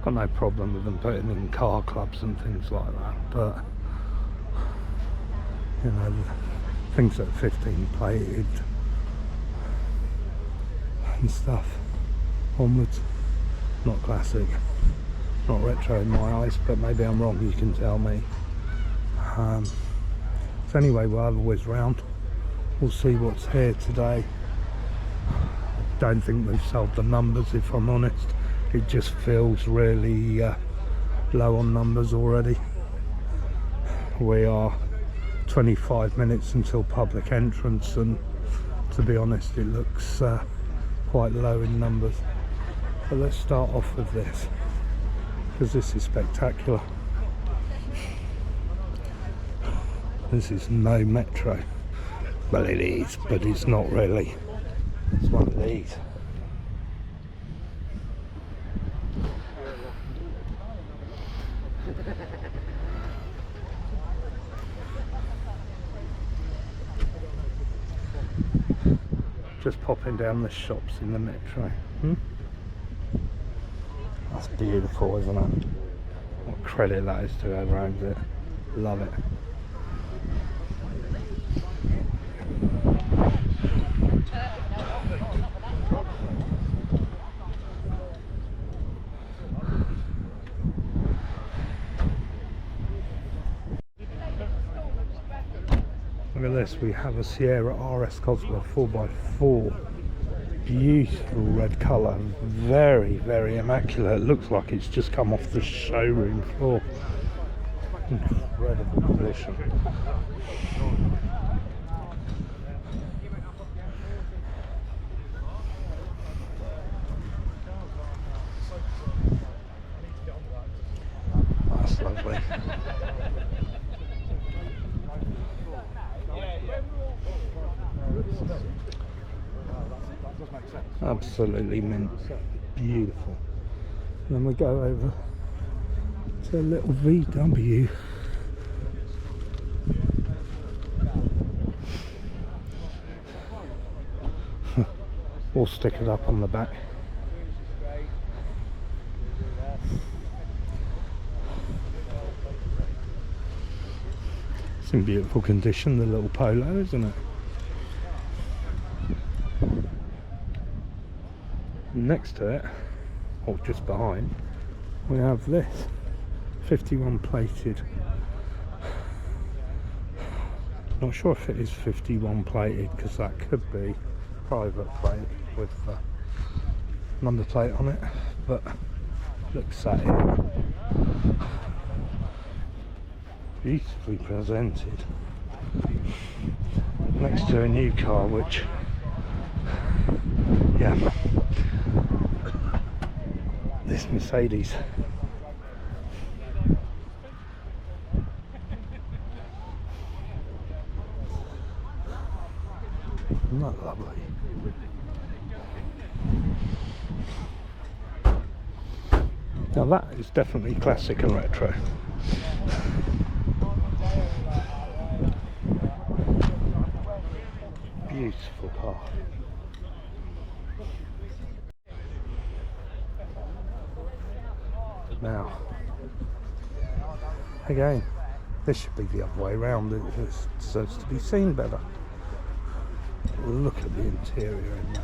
got no problem with them putting in car clubs and things like that, but you know, things that are 15 plated and stuff onwards, not classic, not retro in my eyes, but maybe I'm wrong, you can tell me. So anyway, we'll have a whiz round, we'll see what's here today. Don't think we've sold the numbers, if I'm honest. It just feels really low on numbers already. We are 25 minutes until public entrance, and to be honest it looks quite low in numbers. But let's start off with this, because this is spectacular. This is no metro. Well, it is, but it's not really. It's one of these. Just popping down the shops in the metro. That's beautiful, isn't it? What credit that is to whoever owns it. Love it. Look at this, we have a Sierra RS Cosworth 4x4. Beautiful red colour, very, very immaculate. It looks like it's just come off the showroom floor. Incredible condition. That's lovely. Absolutely mint, beautiful. And then we go over to a little VW. All stick it up on the back. It's in beautiful condition, the little Polo, isn't it? Next to it, or just behind, we have this 51 plated. Not sure if it is 51 plated, because that could be private plate with number plate on it, but looks at it, beautifully presented, next to a new car, which, yeah, this Mercedes. Isn't that lovely? Now that is definitely classic and retro. Beautiful car. Now, again, this should be the other way around. It deserves to be seen better. Look at the interior in that.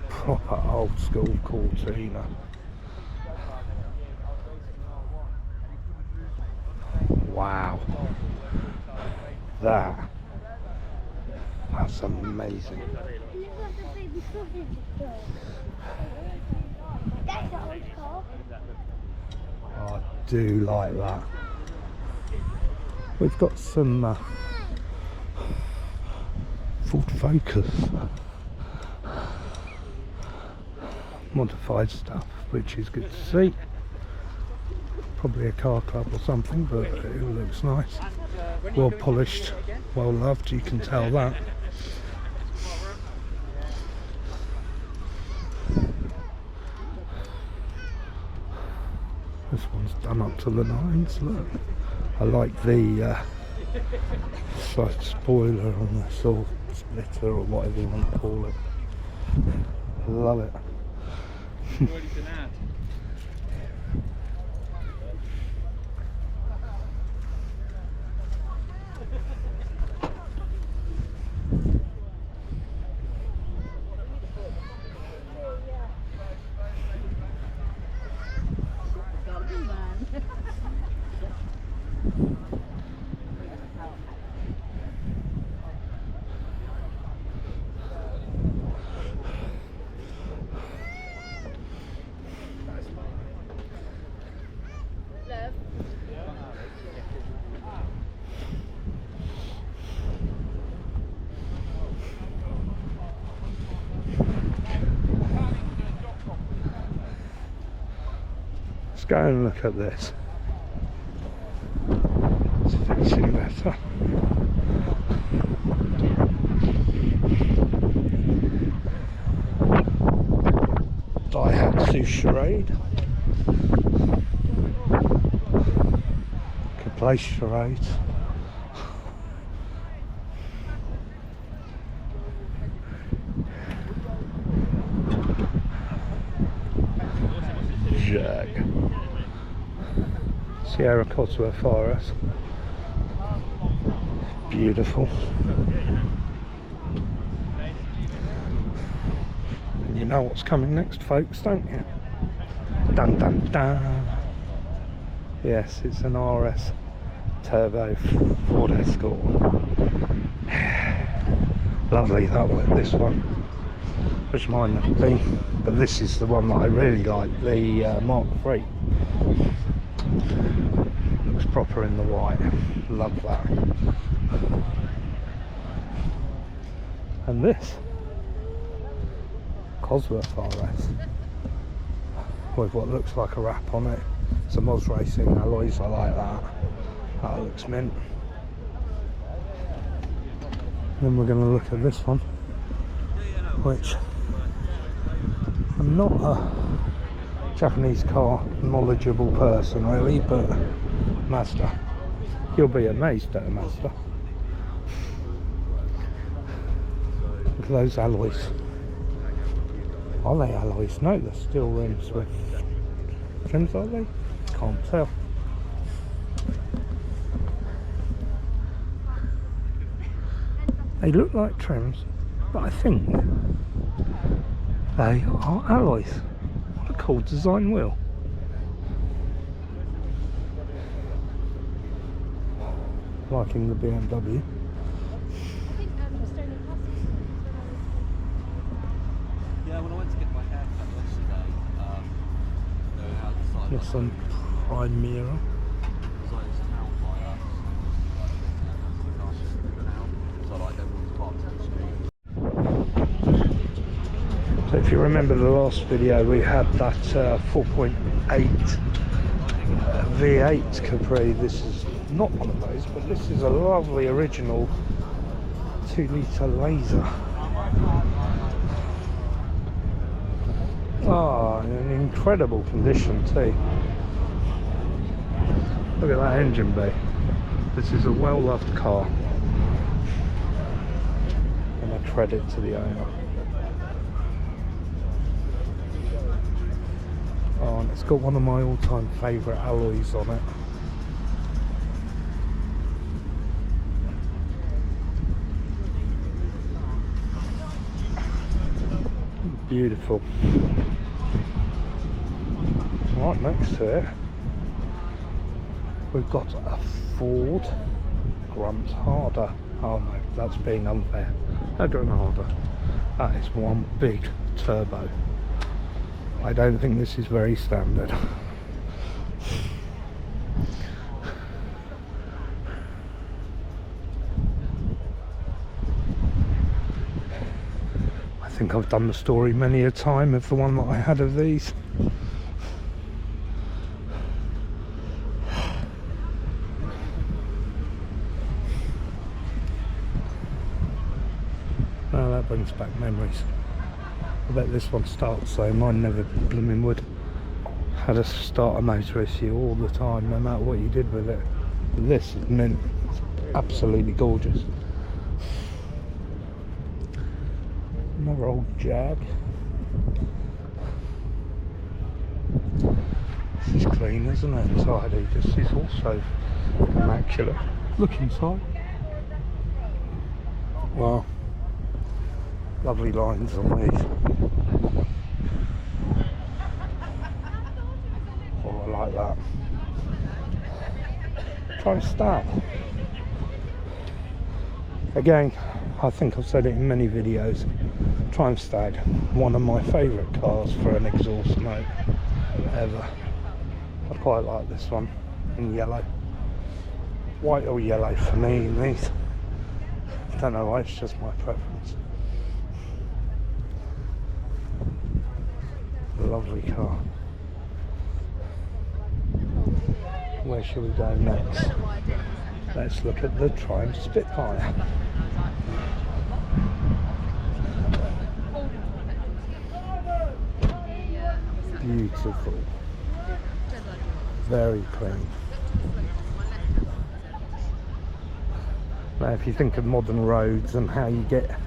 Proper old school Cortina. Wow. That's amazing. I do like that. We've got some Ford Focus modified stuff, which is good to see. Probably a car club or something, but it looks nice. Well polished, well loved, you can tell that. This one's done up to the nines, look. I like the Side spoiler on this, or splitter, or whatever you want to call it. Love it. Let's go and look at this. It's fixing better. Daihatsu Charade. Could play charades. Jag. Sierra Cotsworth Forest. Beautiful. And you know what's coming next, folks, don't you? Dun dun dun. Yes, it's an RS Turbo Ford Escort. Lovely that one, this one. Which mine would be, but this is the one that I really like, the Mark III. Looks proper in the white. Love that. And this Cosworth RS with what looks like a wrap on it. Some Oz Racing alloys, I like that. That looks mint. Then we're going to look at this one, which I'm not a Japanese car knowledgeable person really, but Mazda. You'll be amazed at a Mazda. Look at those alloys. Are they alloys? No, they're steel rims with trims, are they? Can't tell. They look like trims, but I think they are alloys. What a cool design wheel. Liking the BMW. Yeah, when I went to get my hair cut yesterday, they had the side. Yes, some prime mirror. So if you remember the last video, we had that 4.8 V8 Capri. This is not one of those, but this is a lovely original 2-litre laser. Ah, in incredible condition too. Look at that engine bay. This is a well-loved car, and a credit to the owner. Oh, and it's got one of my all-time favourite alloys on it. Beautiful. Right next to it, we've got a Ford Grunt Harder. Oh no, that's being unfair. A Grunt Harder. That is one big turbo. I don't think this is very standard. I think I've done the story many a time of the one that I had of these. Now that brings back memories. I bet this one starts, so mine never blooming would. Had a starter motor issue all the time, no matter what you did with it. But this is mint. absolutely gorgeous. Another old Jag. This is clean, isn't it? And tidy. This is also immaculate. Look inside. Wow. Lovely lines on these. Oh, I like that. Try and stag. Again, I think I've said it in many videos. Triumph Stag, one of my favourite cars for an exhaust note ever. I quite like this one in yellow. White or yellow for me in these. Don't know why, it's just my preference. Lovely car. Where shall we go next? Let's look at the Triumph Spitfire. Beautiful. Very clean. Now if you think of modern roads and how you get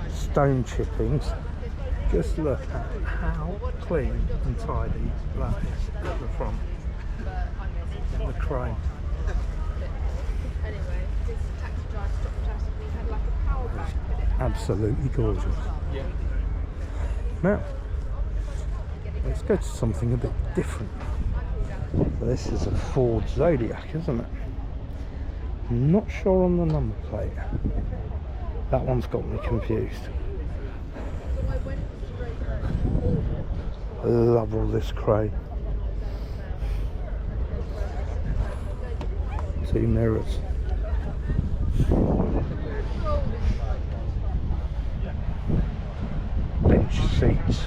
stone chippings, just look at how clean and tidy that is at the front. The chrome. Absolutely gorgeous. Now, let's go to something a bit different. This is a Ford Zodiac, isn't it? I'm not sure on the number plate. That one's got me confused. I love all this chrome. 2 mirrors. Bench seats.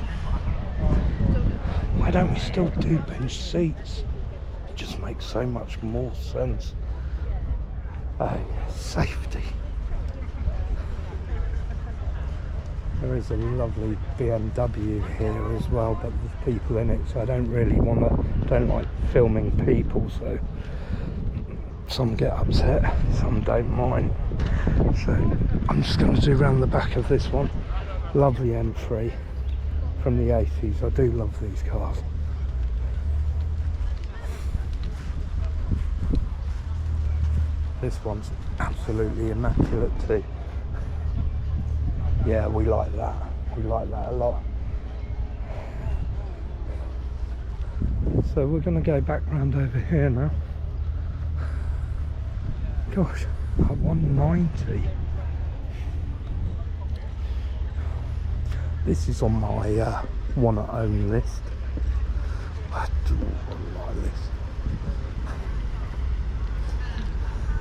Why don't we still do bench seats? It just makes so much more sense. Safety. There is a lovely BMW here as well, but there's people in it, so I don't like filming people, so some get upset, some don't mind. So I'm just going to do around the back of this one. Lovely M3 from the 80s. I do love these cars. This one's absolutely immaculate too. Yeah, we like that. We like that a lot. So we're going to go back round over here now. Gosh, at 190. This is on my want to own list. I do like this.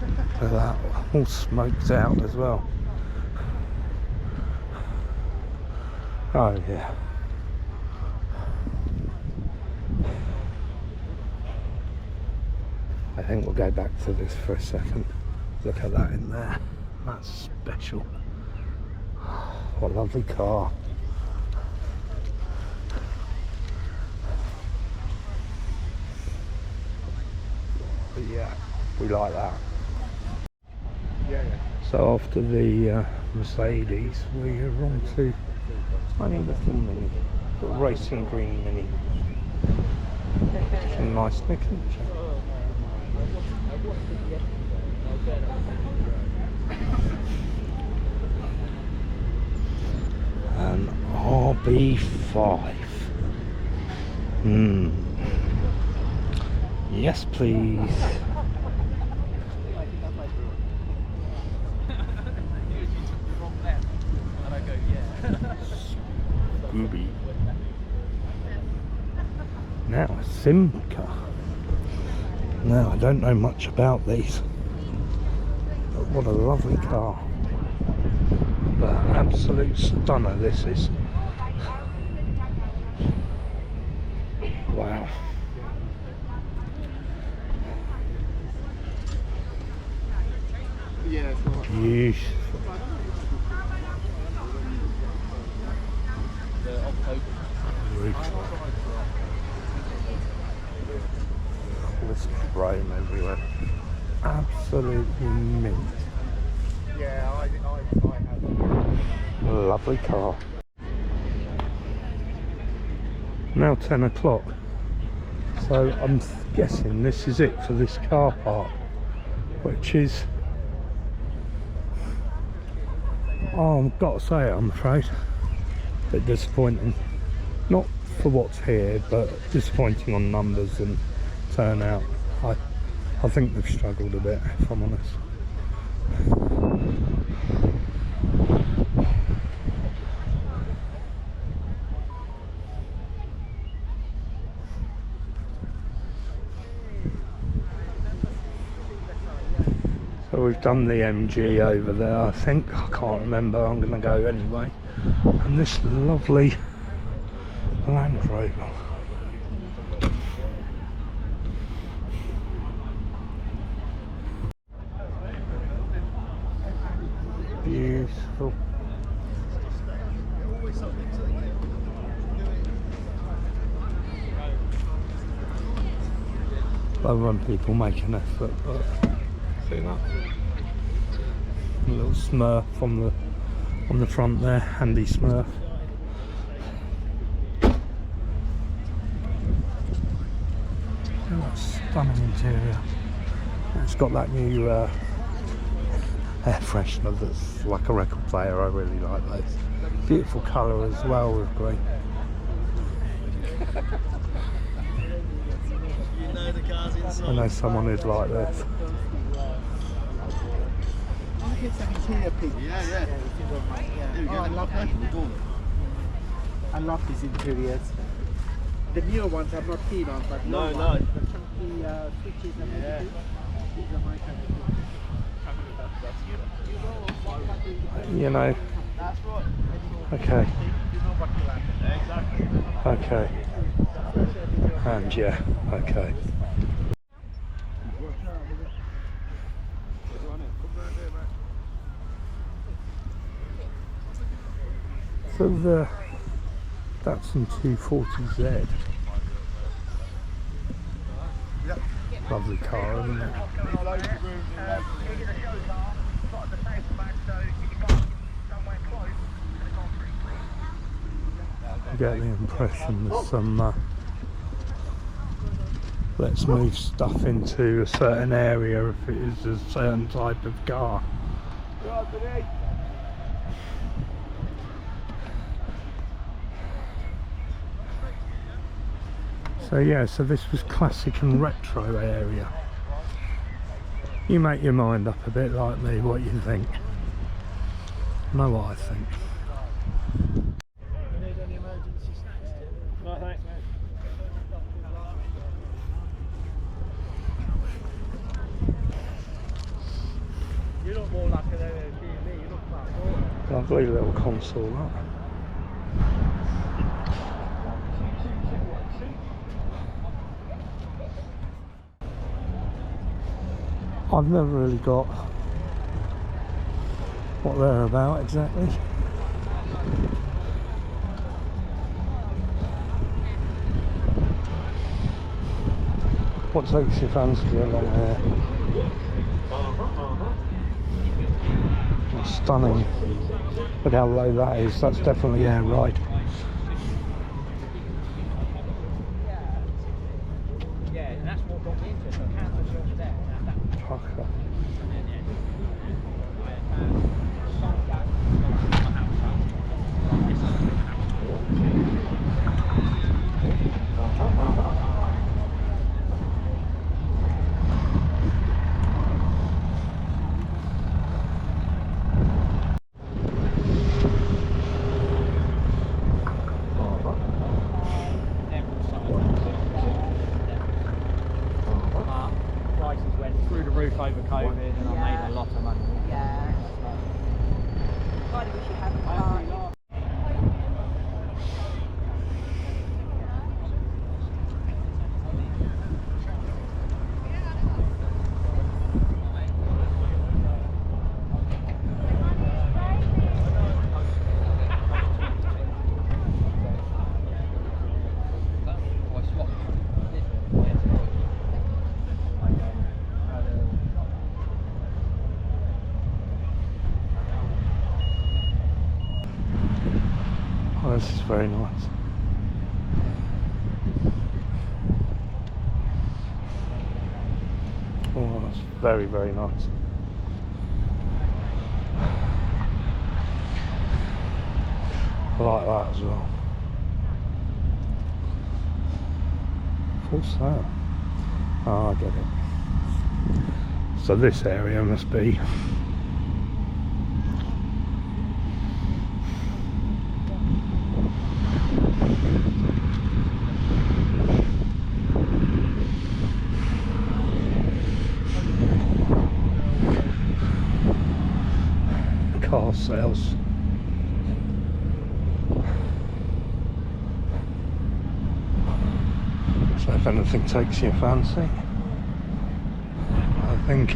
Look at that, all smoked out as well. Oh yeah. I think we'll go back to this for a second. Look at that in there. That's special. What a lovely car. But yeah, we like that. So after the Mercedes, we are on to tiny little Mini, little racing green Mini. It's a nice nickel. An RB5. Yes, please. Scooby. Now a Simca. Now I don't know much about these, but what a lovely car. But absolute stunner this is. Wow. Beautiful. All this chrome everywhere. Absolutely mint. Yeah, I have. Lovely car. Now 10 o'clock. So I'm guessing this is it for this car park, which is, oh, I've got to say it, I'm afraid, a bit disappointing. Not for what's here, but disappointing on numbers and turnout. I think they've struggled a bit, if I'm honest. So we've done the MG over there, I think. I can't remember. I'm going to go anyway. And this lovely Land Rover. Beautiful. Love when people make an effort, but see that? A little Smurf on the front there, handy Smurf. Oh, stunning interior. It's got that new air freshener that's like a record player. I really like those. Beautiful colour as well with green. You know the car's inside. I know someone who'd like this. It's an interior piece. Yeah. Oh, I love that. I love these interiors. The newer ones I'm not keen on, but No. the chunky switches and everything. These are my kind of thing. You know. That's right. Okay. You know what you like. Exactly. Okay. And yeah. Okay. So the Datsun 240Z. Lovely car, isn't it? I get the impression there's some let's move stuff into a certain area if it is a certain type of car. So yeah, so this was classic and retro area. You make your mind up a bit like me, what you think. I know what I think. Need any emergency snacks? No, thanks, mate. You look more like an Airbnb, you look like more. Lovely little console, that. I've never really got what they're about exactly. What takes your fancy along here? Oh, stunning. Look how low that is. That's definitely air ride. Yeah, that's what got me into it. So I can't push over there. Fucker. this is very nice. Oh, that's very, very nice. I like that as well. What's that? Oh, I get it. So this area must be car sales. So if anything takes your fancy, I think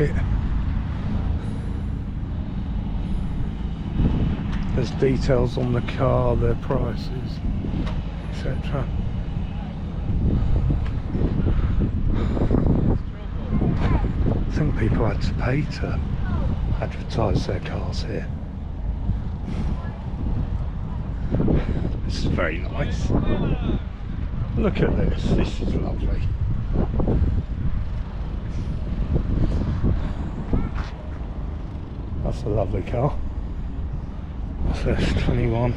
there's details on the car, their prices, etc. I think people had to pay to advertise their cars here. This is very nice. Look at this, this is lovely. That's a lovely car. What's this, 21?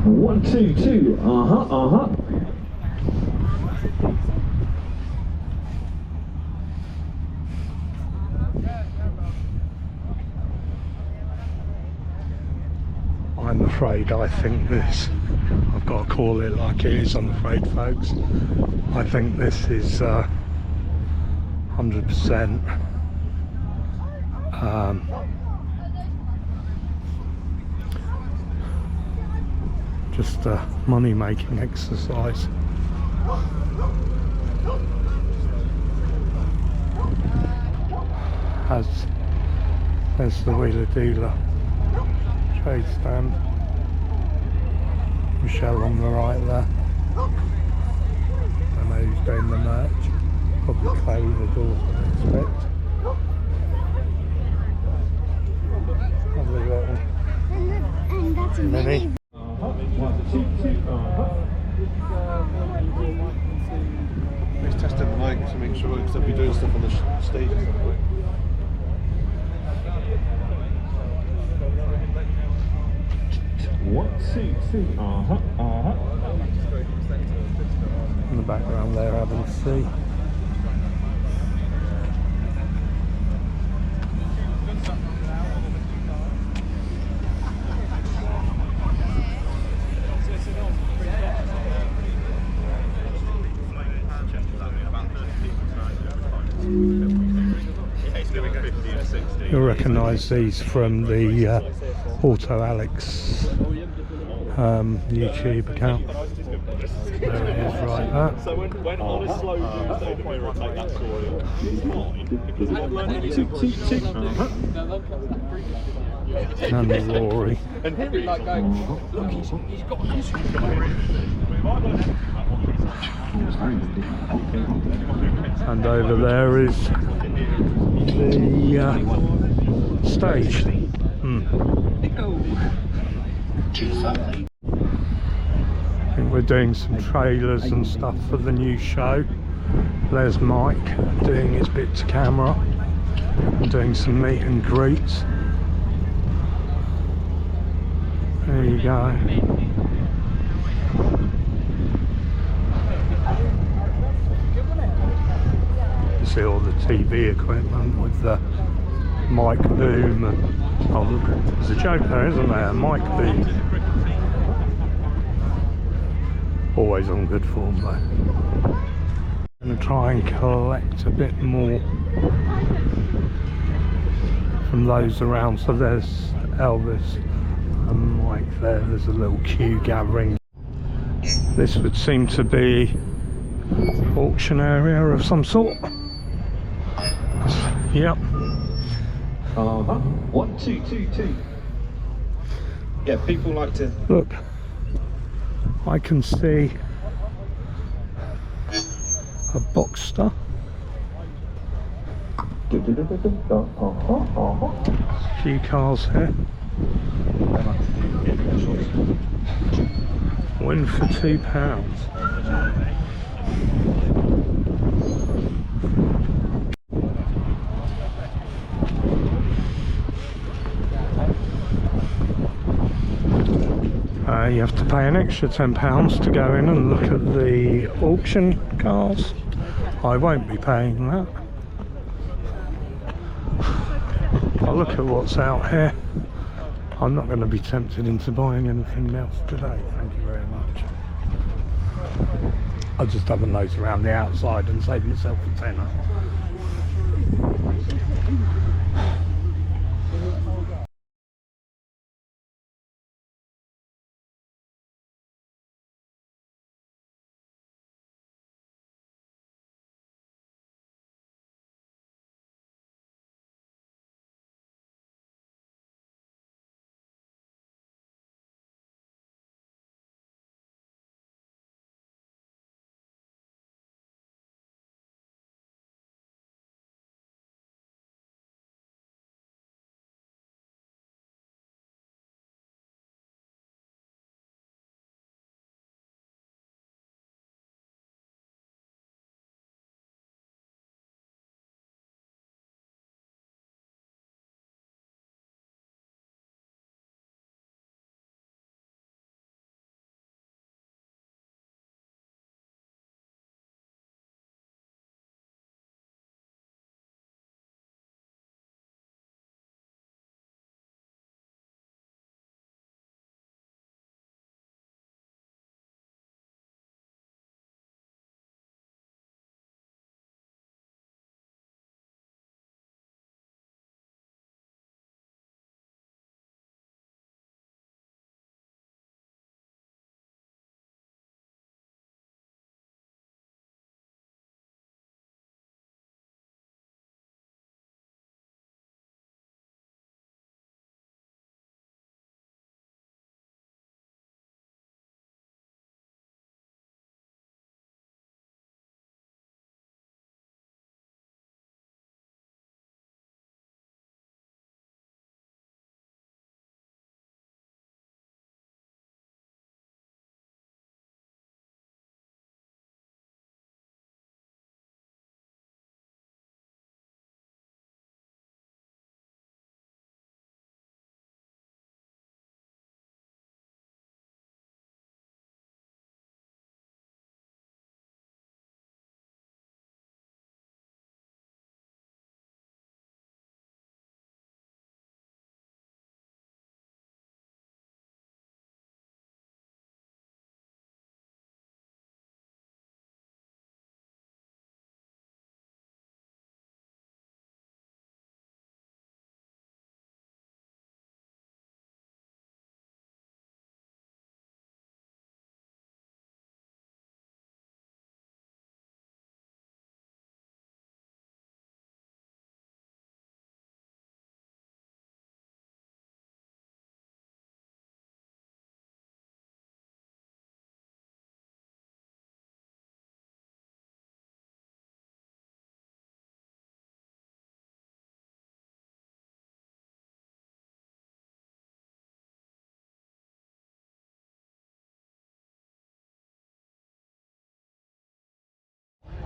One, two, two. I'm afraid I think this, I've got to call it like it is, I'm afraid, folks. I think this is 100% just a money-making exercise. There's the wheeler dealer trade stand. Michelle on the right there. I know who's doing the merch. Probably Chloe, the daughter, I expect. Lovely little And that's a mini. Let's test the mic to make sure, because they'll be doing stuff on the stage and stuff, right? One, two, two. In the background there, having a see. You'll recognise these from the Auto Alex YouTube account. There it is, right there. So when on a slow news day, the mirror take that story on. And the Rory. And over there is the stage. I think we're doing some trailers and stuff for the new show. There's Mike doing his bit to camera and doing some meet and greets. There you go. You see all the TV equipment with the mic boom and there's a joke there, isn't there? A mic boom. Always on good form though. I'm going to try and collect a bit more from those around. So there's Elvis and Mike there. There's a little queue gathering. This would seem to be auction area of some sort. Yep. 1222. Yeah, people like to. Look, I can see a Boxster. A few cars here. Win for £2. You have to pay an extra £10 to go in and look at the auction cars. I won't be paying that. I'll look at what's out here. I'm not going to be tempted into buying anything else today, thank you very much. I'll just have a nose around the outside and save myself a tenner.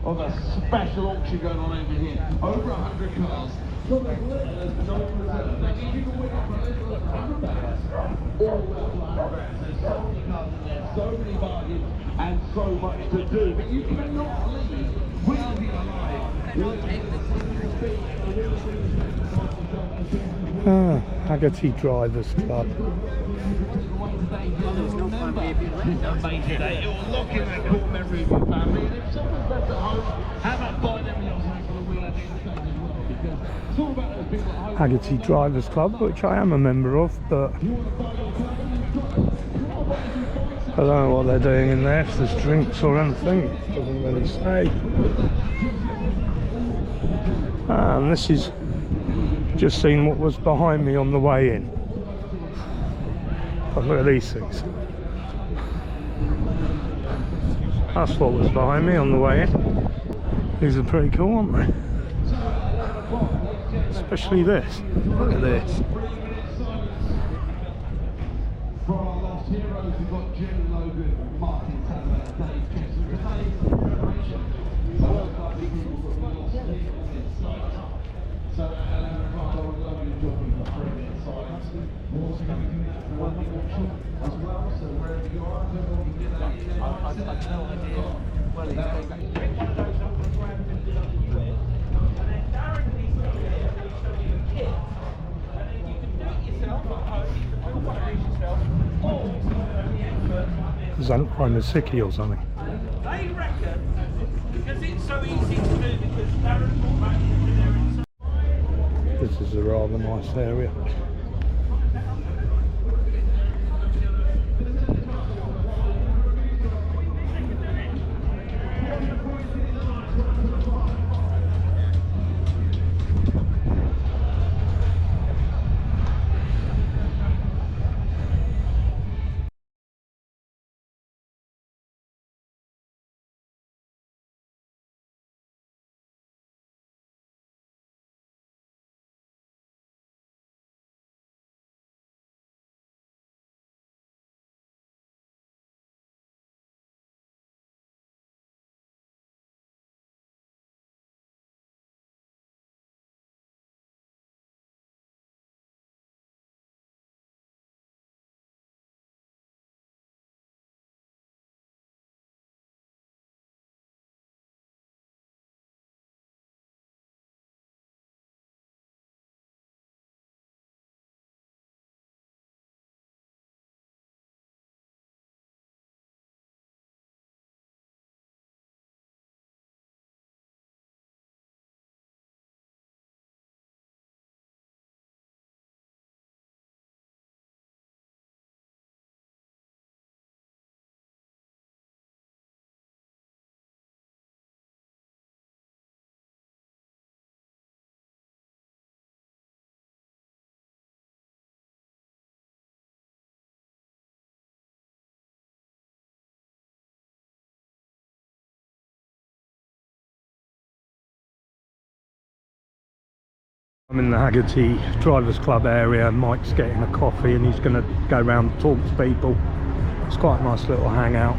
Of a special auction going on over here. Over 100 cars. So there's no reserve. They need you to win up a little £100. All worthwhile brands. There's so many cars in there, so many bargains, and so much to do. But you cannot leave. We'll be alive. Haggerty Drivers Club. There's no fun today. It will lock in that core memory of your family. And if someone's left at home, how about buying them a little snack on the wheel at the stage as well? Because it's all about those people at home. Haggerty Drivers Club, which I am a member of, but don't know what they're doing in there, if there's drinks or anything, it doesn't really say. And this is just seen what was behind me on the way in. Oh, look at these things. That's what was behind me on the way in. These are pretty cool, aren't they? Especially this. Look at this. For our lost heroes, we've got Jim Logan, Martin Taylor, Dave Chester, celebration. So, Ricardo and Logan joining for free inside. We're also going to be doing it for one auction as well, so wherever you are, I don't know if you get that. I've no idea. Well, it's Is that kind of sicky or something? They reckon, because it's so easy to do, because Darren brought back into their inside. This is a rather nice area. I'm in the Haggerty Drivers Club area. Mike's getting a coffee and he's going to go around and talk to people. It's quite a nice little hangout.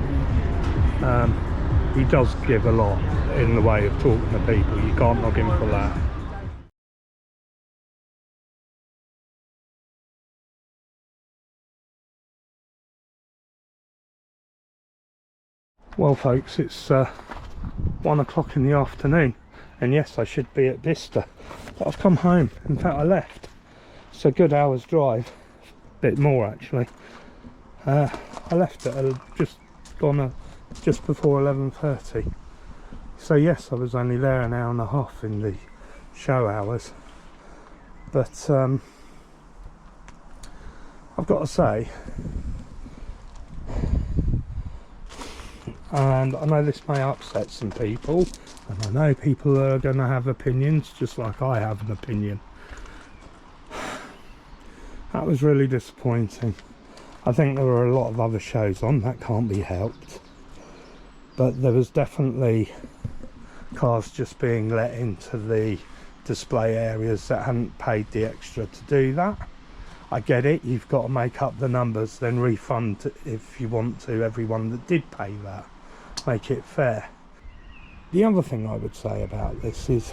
He does give a lot in the way of talking to people. You can't knock him for that. Well folks, it's 1 o'clock in the afternoon, and yes, I should be at Bicester, but I've come home. In fact, I left. It's a good hour's drive, a bit more actually. I left at just before 11:30. So yes, I was only there an hour and a half in the show hours, but I've got to say, and I know this may upset some people, and I know people are going to have opinions just like I have an opinion. That was really disappointing. I think there were a lot of other shows on, that can't be helped, but there was definitely cars just being let into the display areas that hadn't paid the extra to do that. I get it, you've got to make up the numbers, then refund if you want to everyone that did pay that. Make it fair. The other thing I would say about this is,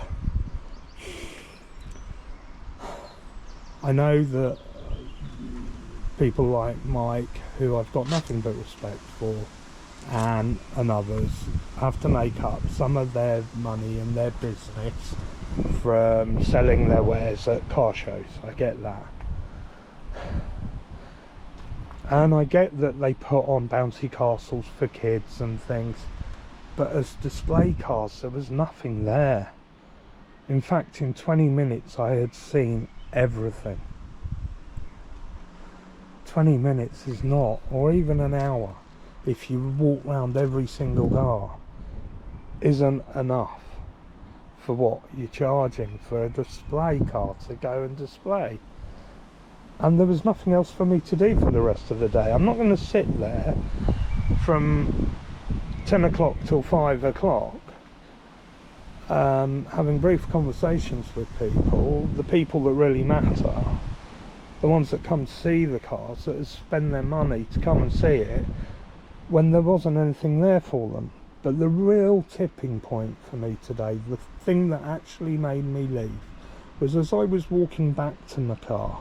I know that people like Mike, who I've got nothing but respect for, and others, have to make up some of their money and their business from selling their wares at car shows. I get that. And I get that they put on bouncy castles for kids and things, but as display cars there was nothing there. In fact, in 20 minutes I had seen everything. 20 minutes is not, or even an hour. if you walk round every single car, isn't enough for what you're charging for a display car to go and display. And there was nothing else for me to do for the rest of the day. I'm not going to sit there from 10 o'clock till 5 o'clock having brief conversations with people, the people that really matter, the ones that come to see the cars, that spend their money to come and see it, when there wasn't anything there for them. But the real tipping point for me today, the thing that actually made me leave, was as I was walking back to my car.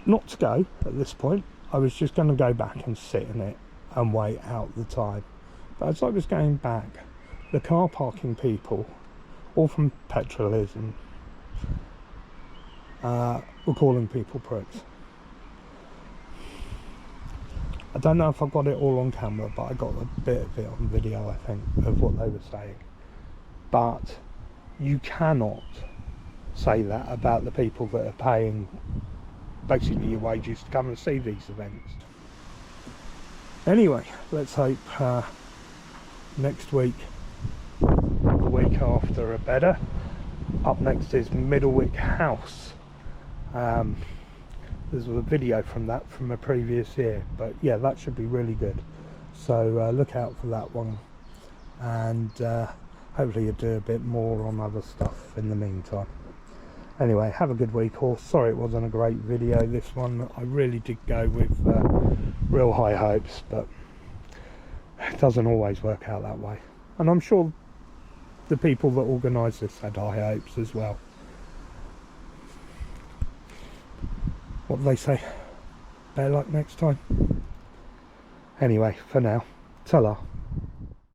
Not to go at this point, I was just going to go back and sit in it and wait out the time. But as I was going back, the car parking people, all from petrolism, were calling people pricks. I don't know if I got it all on camera, but I got a bit of it on video, I think, of what they were saying. But you cannot say that about the people that are paying basically your wages to come and see these events. Anyway, let's hope next week, the week after, are better. Up next is Middlewick House. There's a video from that from a previous year, but yeah, that should be really good. So look out for that one, and hopefully you'll do a bit more on other stuff in the meantime. Anyway, have a good week all. Sorry it wasn't a great video, this one. I really did go with real high hopes, but it doesn't always work out that way. And I'm sure the people that organised this had high hopes as well. What do they say? Better luck next time. Anyway, for now, ta-la.